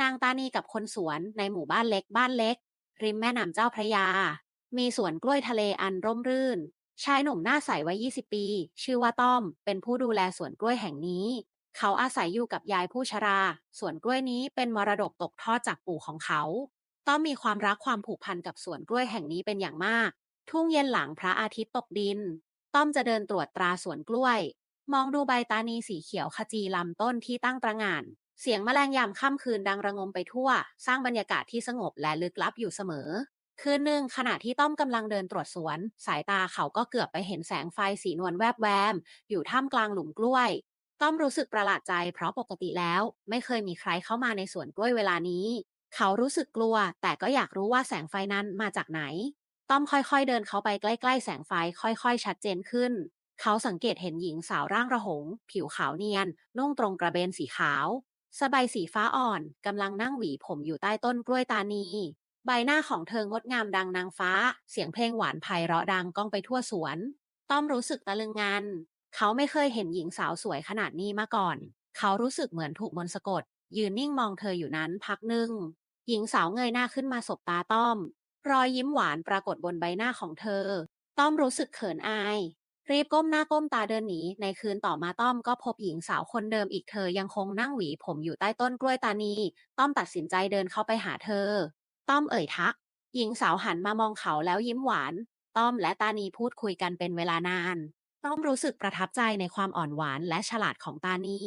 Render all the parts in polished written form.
นางตานีกับคนสวนในหมู่บ้านเล็กบ้านเล็กริมแม่น้ำเจ้าพระยามีสวนกล้วยทะเลอันร่มรื่นชายหนุ่มหน้าใสวัย20ปีชื่อว่าต้อมเป็นผู้ดูแลสวนกล้วยแห่งนี้เขาอาศัยอยู่กับยายผู้ชราสวนกล้วยนี้เป็นมรดกตกทอดจากปู่ของเขาต้อมมีความรักความผูกพันกับสวนกล้วยแห่งนี้เป็นอย่างมากทุ่งเย็นหลังพระอาทิตย์ตกดินต้อมจะเดินตรวจตราสวนกล้วย มองดูใบตานีสีเขียวขจีลำต้นที่ตั้งตระหง่านเสียงแมลงยามค่ำคืนดังระงมไปทั่วสร้างบรรยากาศที่สงบและลึกลับอยู่เสมอคืนหนึ่งขณะที่ต้อมกำลังเดินตรวจสวนสายตาเขาก็เกือบไปเห็นแสงไฟสีนวลแวบแวมอยู่ท่ามกลางหลุมกล้วยต้อมรู้สึกประหลาดใจเพราะปกติแล้วไม่เคยมีใครเข้ามาในสวนกล้วยเวลานี้เขารู้สึกกลัวแต่ก็อยากรู้ว่าแสงไฟนั้นมาจากไหนต้อมค่อยๆเดินเข้าไปใกล้ๆแสงไฟค่อยๆชัดเจนขึ้น เขาสังเกตเห็นหญิงสาวร่างระหงผิวขาวเนียนนุ่งตรงกระเบนสีขาวสบายสีฟ้าอ่อนกำลังนั่งหวีผมอยู่ใต้ต้นกล้วยตานีใบหน้าของเธองดงามดังนางฟ้าเสียงเพลงหวานไพเราะดังก้องไปทั่วสวนต้อมรู้สึกตะลึงงันเขาไม่เคยเห็นหญิงสาวสวยขนาดนี้มาก่อนเขารู้สึกเหมือนถูกมนต์สะกดยืนนิ่งมองเธออยู่นั้นพักหนึ่งหญิงสาวเงยหน้าขึ้นมาสบตาต้อมรอยยิ้มหวานปรากฏบนใบหน้าของเธอต้อมรู้สึกเขินอาย รีบก้มหน้าก้มตาเดินหนีในคืนต่อมาต้อมก็พบหญิงสาวคนเดิมอีกเธอยังคงนั่งหวีผมอยู่ใต้ต้นกล้วยตานีต้อมตัดสินใจเดินเข้าไปหาเธอต้อมเอ่ยทักหญิงสาวหันมามองเขาแล้วยิ้มหวานต้อมและตานีพูดคุยกันเป็นเวลานานต้อมรู้สึกประทับใจในความอ่อนหวานและฉลาดของตานี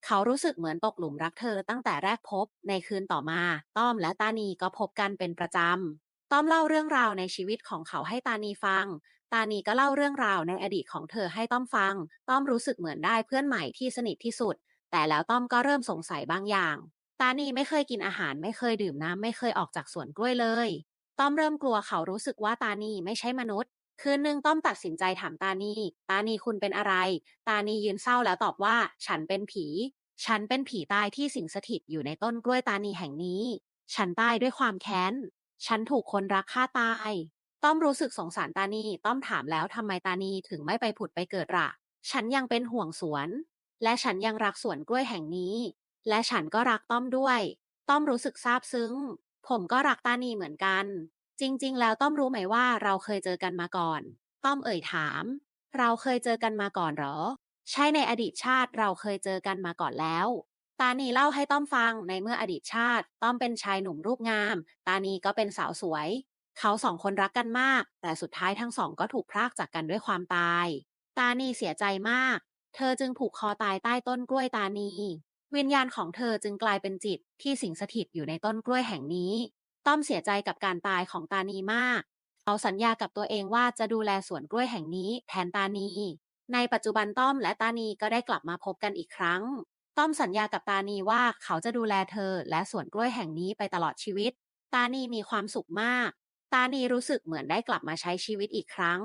เขารู้สึกเหมือนตกหลุมรักเธอตั้งแต่แรกพบในคืนต่อมาต้อมและตานีก็พบกันเป็นประจำต้อมเล่าเรื่องราวในชีวิตของเขาให้ตานีฟัง ตานีก็เล่าเรื่องราวในอดีตของเธอให้ต้อมฟัง ต้อมรู้สึกเหมือนได้เพื่อนใหม่ที่สนิทที่สุด แต่แล้วต้อมก็เริ่มสงสัยบางอย่าง ตานีไม่เคยกินอาหารไม่เคยดื่มน้ำไม่เคยออกจากสวนกล้วยเลย ต้อมเริ่มกลัวเขารู้สึกว่าตานีไม่ใช่มนุษย์คืนหนึ่งต้อมตัดสินใจถามตานีตานีคุณเป็นอะไร ตานียืนเศร้าแล้วตอบว่าฉันเป็นผี ฉันเป็นผีตายที่สิงสถิตอยู่ในต้นกล้วยตานีแห่งนี้ ฉันตายด้วยความแค้น ฉันถูกคนรักฆ่าตาย ต้อมรู้สึกสงสารตานีต้อมถามแล้วทำไมตานีถึงไม่ไปผุดไปเกิดล่ะฉันยังเป็นห่วงสวนและฉันยังรักสวนกล้วยแห่งนี้และฉันก็รักต้อมด้วยต้อมรู้สึกซาบซึ้งผมก็รักตานีเหมือนกันจริงๆแล้วต้อมรู้ไหมว่าเราเคยเจอกันมาก่อนต้อมเอ่ยถามเราเคยเจอกันมาก่อนเหรอใช่ในอดีตชาติเราเคยเจอกันมาก่อนแล้วตานีเล่าให้ต้อมฟังในเมื่ออดีตชาติต้อมเป็นชายหนุ่มรูปงามตานีก็เป็นสาวสวย เขาสองคนรักกันมาก แต่สุดท้ายทั้งสองก็ถูกพรากจากกันด้วยความตาย ตานีเสียใจมาก เธอจึงผูกคอตายใต้ต้นกล้วยตานี วิญญาณของเธอจึงกลายเป็นจิตที่สิงสถิตอยู่ในต้นกล้วยแห่งนี้ ต้อมเสียใจกับการตายของตานีมาก เขาสัญญากับตัวเองว่าจะดูแลสวนกล้วยแห่งนี้แทนตานี ในปัจจุบันต้อมและตานีก็ได้กลับมาพบกันอีกครั้ง ต้อมสัญญากับตานีว่าเขาจะดูแลเธอและสวนกล้วยแห่งนี้ไปตลอดชีวิต ตานีมีความสุขมาก ตานีรู้สึกเหมือนได้กลับมาใช้ชีวิตอีกครั้ง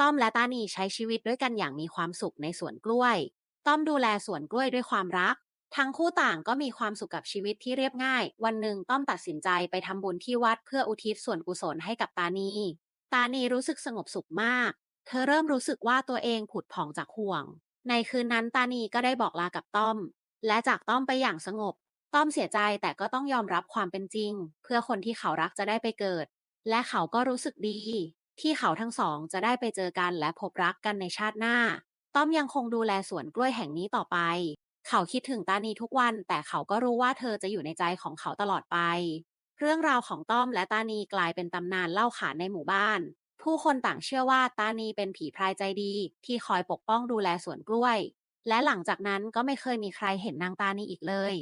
ต้อมและตานีใช้ชีวิตด้วยกันอย่างมีความสุขในสวนกล้วย ต้อมดูแลสวนกล้วยด้วยความรัก ทั้งคู่ต่างก็มีความสุขกับชีวิตที่เรียบง่าย วันหนึ่งต้อมตัดสินใจไปทำบุญที่วัดเพื่ออุทิศส่วนกุศลให้กับตานี ตานีรู้สึกสงบสุขมาก เธอเริ่มรู้สึกว่าตัวเองผุดผ่องจากห่วง ในคืนนั้นตานีก็ได้บอกลากับต้อม และจากต้อมไปอย่างสงบ ต้อมเสียใจแต่ก็ต้องยอมรับความเป็นจริงเพื่อคนที่เขารักจะได้ไปเกิด และเขาก็รู้สึกดีที่เขาทั้งสองจะได้ไปเจอกันและพบรักกันในชาติหน้าต้อมยังคงดูแลสวนกล้วยแห่งนี้ต่อไปเขาคิดถึงตานีทุกวันแต่เขาก็รู้ว่าเธอจะอยู่ในใจของเขาตลอดไปเรื่องราวของต้อมและตานีกลายเป็นตำนานเล่าขานในหมู่บ้านผู้คนต่างเชื่อว่าตานีเป็นผีพรายใจดีที่คอยปกป้องดูแลสวนกล้วยและหลังจากนั้นก็ไม่เคยมีใครเห็นนางตานีอีกเลย